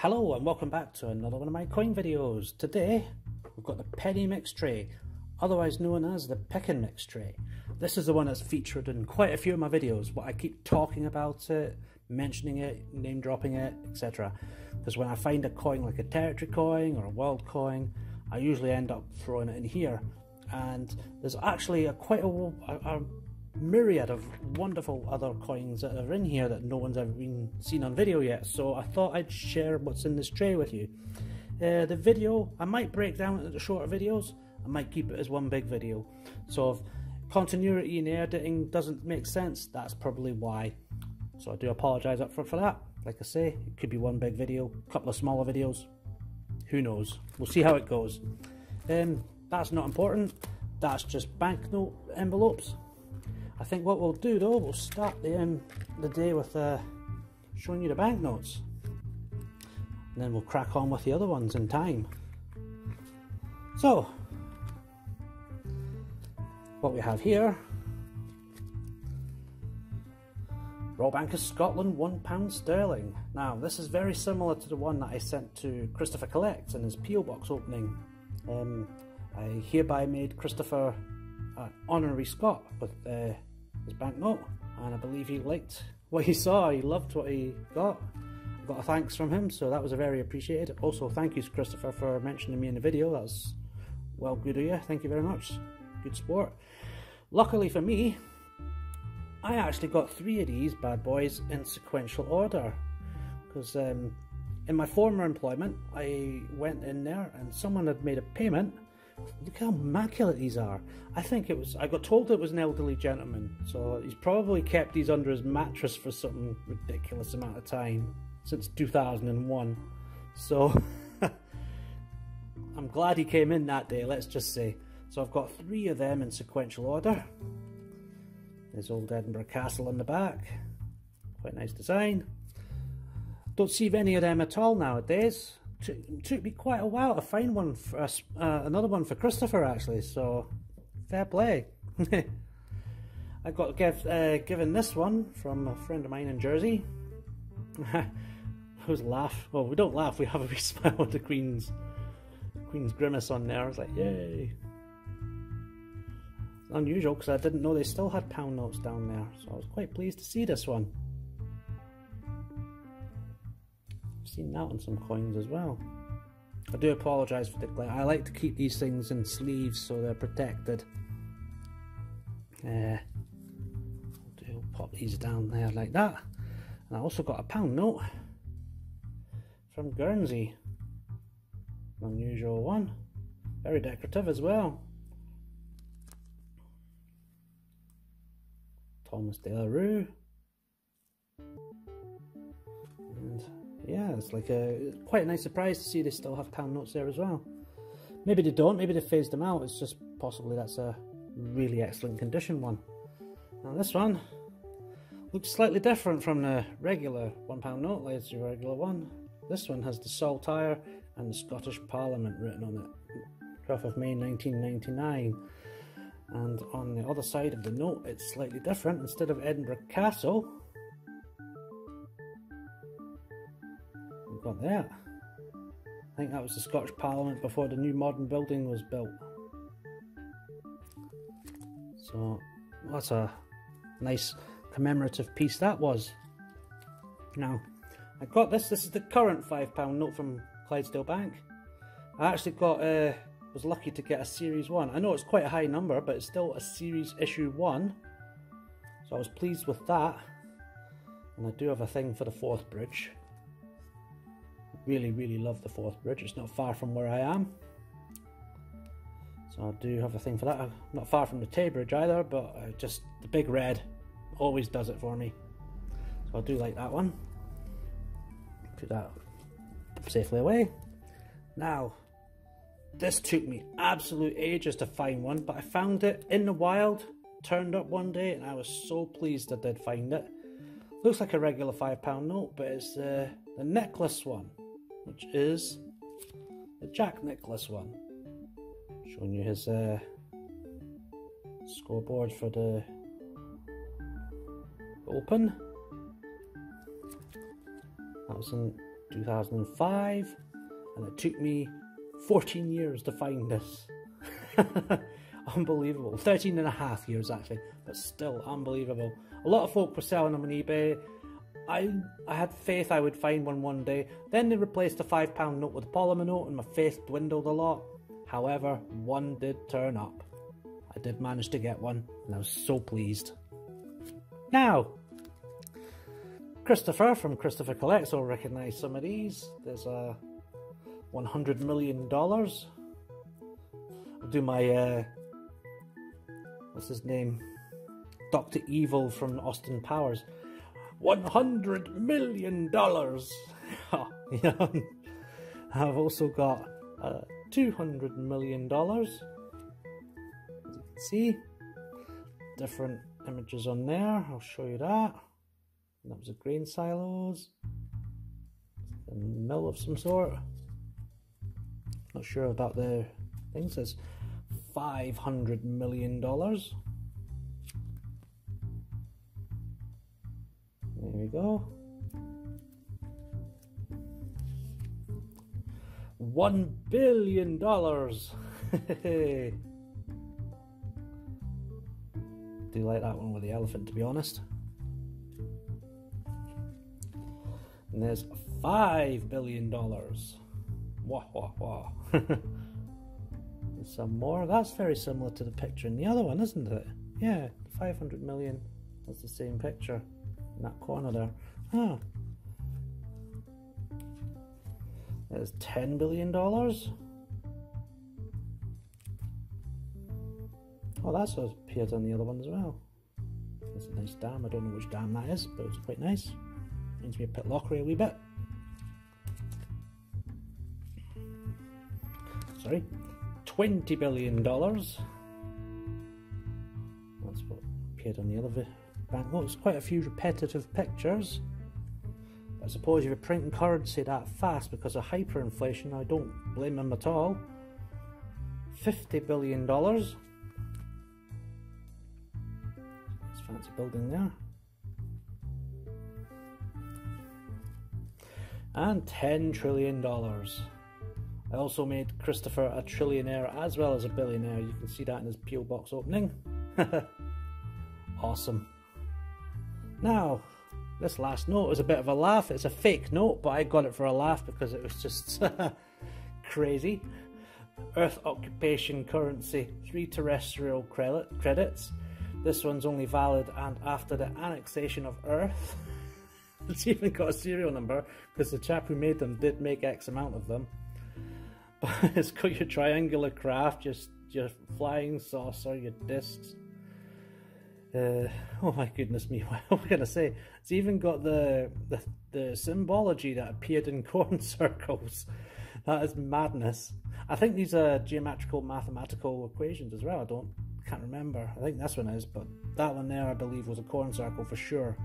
Hello and welcome back to another one of my coin videos. Today we've got the penny mix tray, otherwise known as the pick and mix tray. This is the one that's featured in quite a few of my videos, but I keep talking about it, mentioning it, name dropping it, etc. Because when I find a coin like a territory coin or a world coin, I usually end up throwing it in here. And there's actually quite a myriad of wonderful other coins that are in here that no one's ever been seen on video yet, so I thought I'd share what's in this tray with you. The video, I might break down into shorter videos, I might keep it as one big video. So if continuity in the editing doesn't make sense, that's probably why. So I do apologise up front for that. Like I say, it could be one big video, a couple of smaller videos, who knows, we'll see how it goes. That's not important, that's just banknote envelopes. I think what we'll do though, we'll start the day with showing you the banknotes, and then we'll crack on with the other ones in time. So, what we have here, Royal Bank of Scotland £1 sterling. Now this is very similar to the one that I sent to Christopher Collects in his PO box opening. I hereby made Christopher an honorary Scot with his banknote, and I believe he liked what he saw, he loved what he got. I got a thanks from him, so that was very appreciated. Also, thank you Christopher for mentioning me in the video, that was well good of you, thank you very much, good sport. Luckily for me, I actually got 3 of these bad boys in sequential order, because in my former employment I went in there and someone had made a payment. Look how immaculate these are. I got told it was an elderly gentleman, so he's probably kept these under his mattress for some ridiculous amount of time, since 2001. So I'm glad he came in that day, let's just say. So I've got 3 of them in sequential order. There's old Edinburgh Castle on the back, quite nice design. Don't see any of them at all nowadays. Took me quite a while to find one for another one for Christopher actually, so fair play. I got given this one from a friend of mine in Jersey. I was laugh. Well, we don't laugh. We have a wee smile with the Queen's grimace on there. I was like, yay! It's unusual because I didn't know they still had pound notes down there, so I was quite pleased to see this one. Seen that on some coins as well. I do apologise for the glare. I like to keep these things in sleeves so they're protected. I'll pop these down there like that. And I also got a pound note from Guernsey. An unusual one. Very decorative as well. Thomas de la Rue. And yeah, it's like quite a nice surprise to see they still have pound notes there as well. Maybe they don't, maybe they phased them out, it's just possibly that's a really excellent condition one. Now this one looks slightly different from the regular £1 note, like it's your regular one. This one has the Saltire and the Scottish Parliament written on it. 12th of May 1999. And on the other side of the note it's slightly different. Instead of Edinburgh Castle, got that. I think that was the Scottish Parliament before the new modern building was built. So that's a nice commemorative piece that was. Now I got this is the current £5 note from Clydesdale Bank. I actually got was lucky to get a series 1. I know it's quite a high number, but it's still a series issue 1, so I was pleased with that. And I do have a thing for the Forth Bridge. Really love the Forth Bridge. It's not far from where I am, so I do have a thing for that. I'm not far from the Tay Bridge either, but just the big red always does it for me, so I do like that one. Put that safely away. Now this took me absolute ages to find one, but I found it in the wild, turned up one day, and I was so pleased I did find it. Looks like a regular £5 note, but it's the necklace one, which is the Jack Nicklaus one. Showing you his scoreboard for the Open. That was in 2005, and it took me 14 years to find this. Unbelievable. 13 and a half years actually, but still unbelievable. A lot of folk were selling them on eBay. I had faith I would find one day. Then they replaced the £5 note with a polymer note and my faith dwindled a lot. However, one did turn up. I did manage to get one and I was so pleased. Now, Christopher from Christopher Collects will recognise some of these. There's a $100 million. I'll do my, what's his name? Dr. Evil from Austin Powers. $100 million! Yeah. I've also got $200 million. As you can see, different images on there. I'll show you that. And that was a grain silos. A mill of some sort. Not sure about the things. There's $500 million. There we go. $1 billion. Do like that one with the elephant, to be honest. And there's $5 billion. Wah wah wah. And some more. That's very similar to the picture in the other one, isn't it? Yeah, 500 million. That's the same picture in that corner there. Ah. There's $10 billion. Oh, that's appeared on the other one as well. That's a nice dam. I don't know which dam that is, but it's quite nice. Reminds me of Pitlochry a wee bit. Sorry. $20 billion. That's what appeared on the other banknotes. Quite a few repetitive pictures. I suppose if you're printing currency that fast because of hyperinflation, I don't blame them at all. $50 billion. Nice fancy building there. And $10 trillion. I also made Christopher a trillionaire as well as a billionaire. You can see that in his P.O. box opening. Awesome. Now, this last note is a bit of a laugh. It's a fake note, but I got it for a laugh because it was just crazy. Earth occupation currency, 3 terrestrial credits. This one's only valid and after the annexation of Earth. It's even got a serial number because the chap who made them did make X amount of them. But it's got your triangular craft, your flying saucer, your discs. Oh my goodness me, what am I going to say? It's even got the symbology that appeared in corn circles. That is madness. I think these are geometrical mathematical equations as well. Can't remember. I think this one is, but that one there I believe was a corn circle for sure.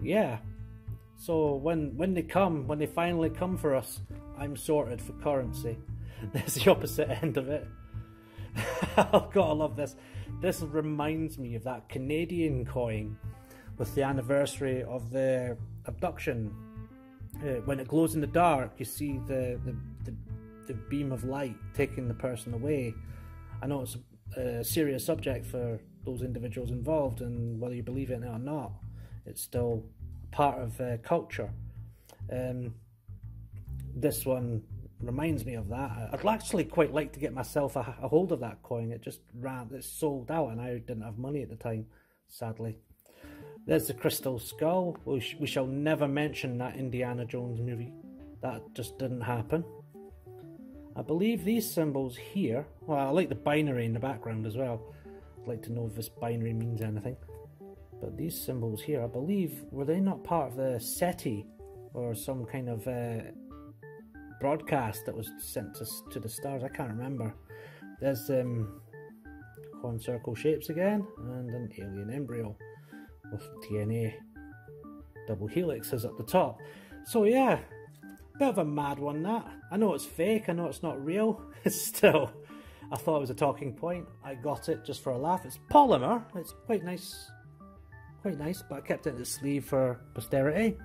Yeah. So when they finally come for us, I'm sorted for currency. There's the opposite end of it. Oh God, I love this. This reminds me of that Canadian coin with the anniversary of the abduction. When it glows in the dark, you see the beam of light taking the person away. I know it's a serious subject for those individuals involved, and whether you believe it or not, it's still part of culture. This one reminds me of that. I'd actually quite like to get myself a hold of that coin. It's sold out and I didn't have money at the time, sadly. There's the crystal skull. We shall never mention that Indiana Jones movie. That just didn't happen. I believe these symbols here, well, I like the binary in the background as well. I'd like to know if this binary means anything. But these symbols here, I believe, were they not part of the SETI or some kind of broadcast that was sent to the stars? I can't remember. There's corn circle shapes again, and an alien embryo with DNA double helixes at the top. So yeah, bit of a mad one that. I know it's fake, I know it's not real. It's still, I thought it was a talking point. I got it just for a laugh. It's polymer, it's quite nice, but I kept it in the sleeve for posterity.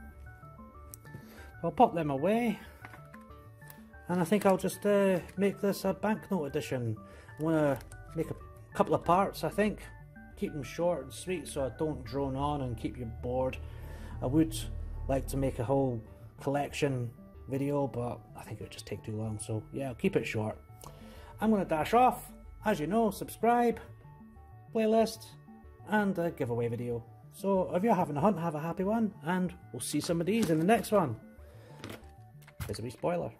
I'll pop them away. And I think I'll just make this a banknote edition. I'm going to make a couple of parts, I think. Keep them short and sweet so I don't drone on and keep you bored. I would like to make a whole collection video, but I think it would just take too long, so yeah, I'll keep it short. I'm going to dash off. As you know, subscribe, playlist, and a giveaway video. So if you're having a hunt, have a happy one, and we'll see some of these in the next one. There's a wee spoiler.